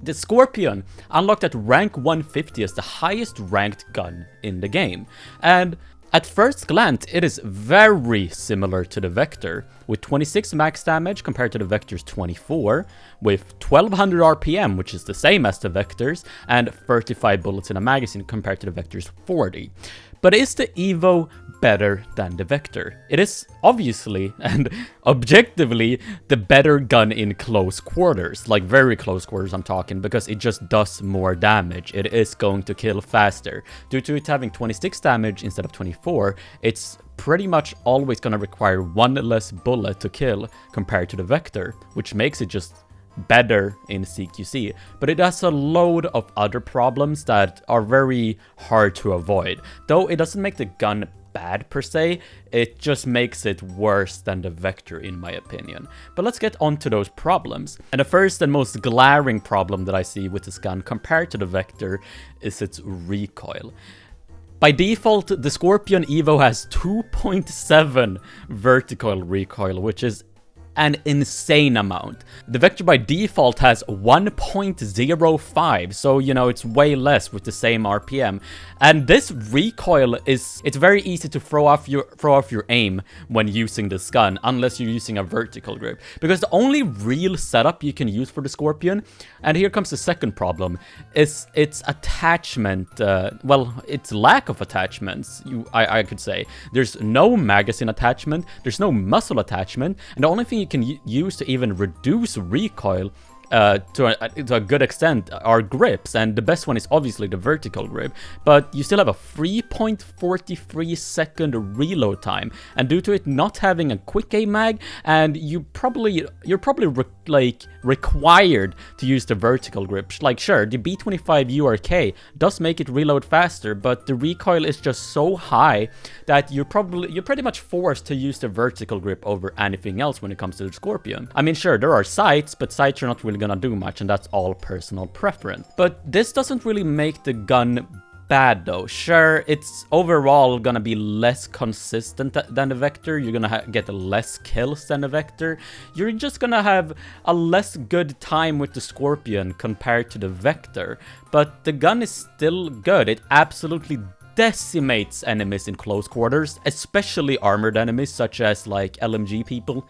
The Scorpion unlocked at rank 150 as the highest ranked gun in the game, and at first glance it is very similar to the Vector, with 26 max damage compared to the Vector's 24, with 1200 RPM, which is the same as the Vector's, and 35 bullets in a magazine compared to the Vector's 40. But is the EVO better than the Vector? It is obviously and objectively the better gun in close quarters, like very close quarters I'm talking, because it just does more damage. It is going to kill faster. Due to it having 26 damage instead of 24, it's pretty much always going to require one less bullet to kill compared to the Vector, which makes it just better in CQC, but it has a load of other problems that are very hard to avoid. Though it doesn't make the gun bad per se, it just makes it worse than the Vector in my opinion. But let's get on to those problems. And the first and most glaring problem that I see with this gun compared to the Vector is its recoil. By default, the Scorpion EVO has 2.7 vertical recoil, which is an insane amount. The Vector by default has 1.05, so you know, it's way less with the same RPM. And this recoil it's very easy to throw off your aim when using this gun, unless you're using a vertical grip. Because the only real setup you can use for the Scorpion, and here comes the second problem, is its attachment, well, its lack of attachments, I could say. There's no magazine attachment, there's no muzzle attachment, and the only thing you can use to even reduce recoil to a good extent are grips, and the best one is obviously the vertical grip, but you still have a 3.43 second reload time, and due to it not having a quick aim mag, and you're probably required to use the vertical grip. Like, sure, the B25 URK does make it reload faster, but the recoil is just so high that you're pretty much forced to use the vertical grip over anything else when it comes to the Scorpion. I mean, sure, there are sights, but sights are not really gonna do much, and that's all personal preference. But this doesn't really make the gun bad though. Sure, it's overall gonna be less consistent than the Vector. You're gonna get less kills than the Vector. You're just gonna have a less good time with the Scorpion compared to the Vector. But the gun is still good. It absolutely decimates enemies in close quarters, especially armored enemies such as like LMG people,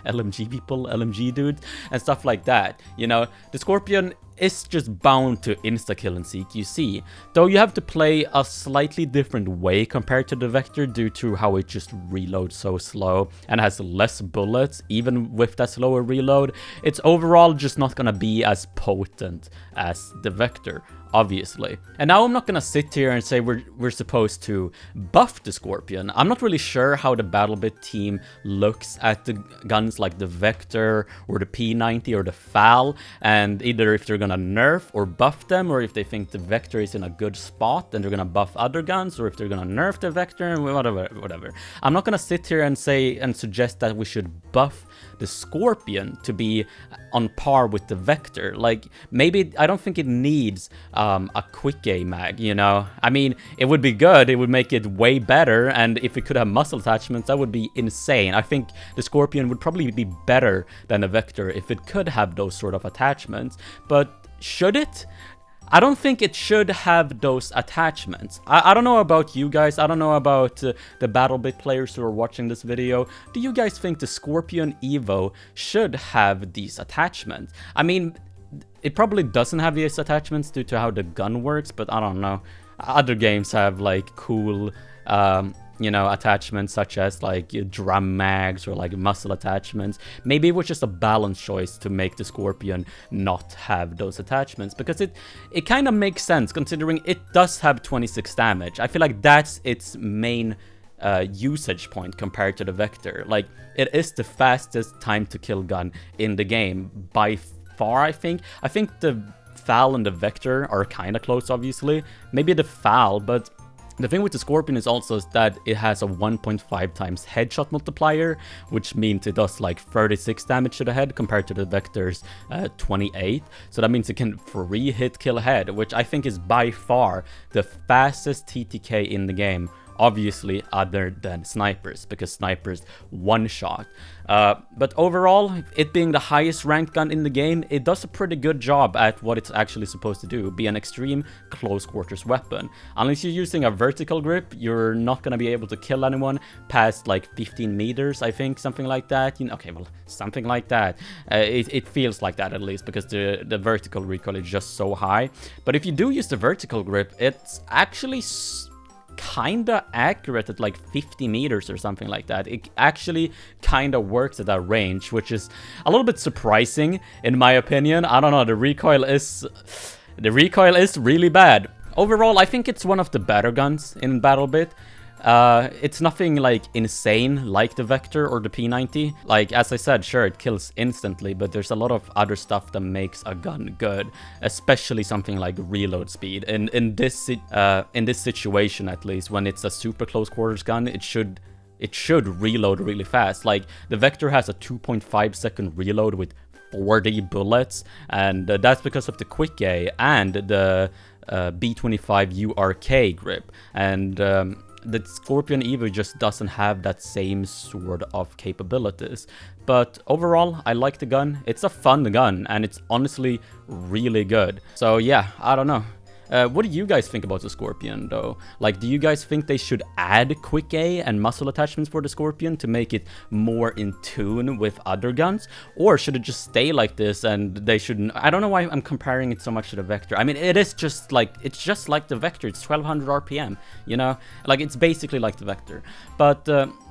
LMG dudes, and stuff like that. You know, the Scorpion is just bound to insta-kill in CQC, though you have to play a slightly different way compared to the Vector due to how it just reloads so slow and has less bullets even with that slower reload. It's overall just not gonna be as potent as the Vector, obviously. And now I'm not gonna sit here and say we're supposed to buff the Scorpion. I'm not really sure how the BattleBit team looks at the guns like the Vector or the P90 or the FAL, and either if they're gonna nerf or buff them, or if they think the Vector is in a good spot and they're gonna buff other guns, or if they're gonna nerf the Vector, and whatever. I'm not gonna sit here and say and suggest that we should buff the Scorpion to be on par with the Vector. Like, maybe I don't think it needs a quick aim mag, you know? I mean, it would be good, it would make it way better, and if it could have muzzle attachments, that would be insane. I think the Scorpion would probably be better than the Vector if it could have those sort of attachments, but should it? I don't think it should have those attachments. I don't know about you guys. I don't know about the BattleBit players who are watching this video. Do you guys think the Scorpion EVO should have these attachments? I mean, it probably doesn't have these attachments due to how the gun works, but I don't know. Other games have like cool you know, attachments such as like drum mags or like muzzle attachments. Maybe it was just a balanced choice to make the Scorpion not have those attachments, because it kind of makes sense considering it does have 26 damage. I feel like that's its main usage point compared to the Vector. Like, it is the fastest time to kill gun in the game by far, I think. I think the FAL and the Vector are kind of close, obviously. Maybe the FAL, but the thing with the Scorpion is also that it has a 1.5 times headshot multiplier, which means it does like 36 damage to the head compared to the Vector's 28. So that means it can free hit kill head, which I think is by far the fastest TTK in the game obviously, other than snipers, because snipers one-shot. But overall, it being the highest ranked gun in the game, it does a pretty good job at what it's actually supposed to do, be an extreme close quarters weapon. Unless you're using a vertical grip, you're not gonna be able to kill anyone past like 15 meters, I think, something like that. You know, okay, well, something like that. It feels like that at least, because the vertical recoil is just so high. But if you do use the vertical grip, it's actually kinda accurate at like 50 meters or something like that. It actually kinda works at that range, which is a little bit surprising in my opinion. I don't know, the recoil is really bad. Overall, I think it's one of the better guns in BattleBit. It's nothing like insane like the Vector or the P90. Like, as I said, sure, it kills instantly, but there's a lot of other stuff that makes a gun good, especially something like reload speed. In this situation, at least, when it's a super close quarters gun, it should reload really fast. Like, the Vector has a 2.5 second reload with 40 bullets, and that's because of the quick A and the B25URK grip. And the Scorpion EVO just doesn't have that same sort of capabilities. But overall, I like the gun. It's a fun gun, and it's honestly really good. So yeah, I don't know. What do you guys think about the Scorpion, though? Like, do you guys think they should add quick A and muzzle attachments for the Scorpion to make it more in tune with other guns? Or should it just stay like this and they shouldn't... I don't know why I'm comparing it so much to the Vector. I mean, it's just like the Vector. It's 1200 RPM, you know? Like, it's basically like the Vector. But...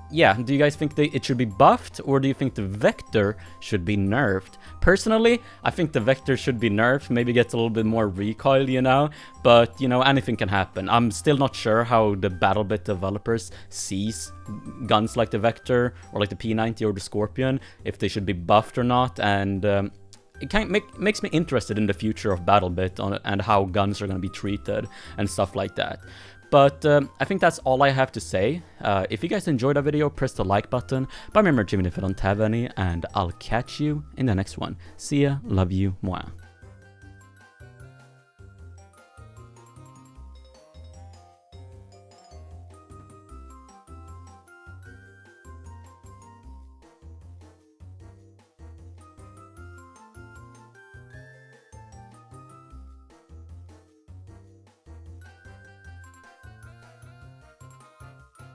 yeah, do you guys think it should be buffed, or do you think the Vector should be nerfed? Personally, I think the Vector should be nerfed, maybe gets a little bit more recoil, you know? But, you know, anything can happen. I'm still not sure how the BattleBit developers sees guns like the Vector, or like the P90 or the Scorpion, if they should be buffed or not, and... it kind of makes me interested in the future of BattleBit and how guns are going to be treated and stuff like that. But I think that's all I have to say. If you guys enjoyed the video, press the like button. But remember, Jimmy, if I don't have any, and I'll catch you in the next one. See ya, love you, mwah.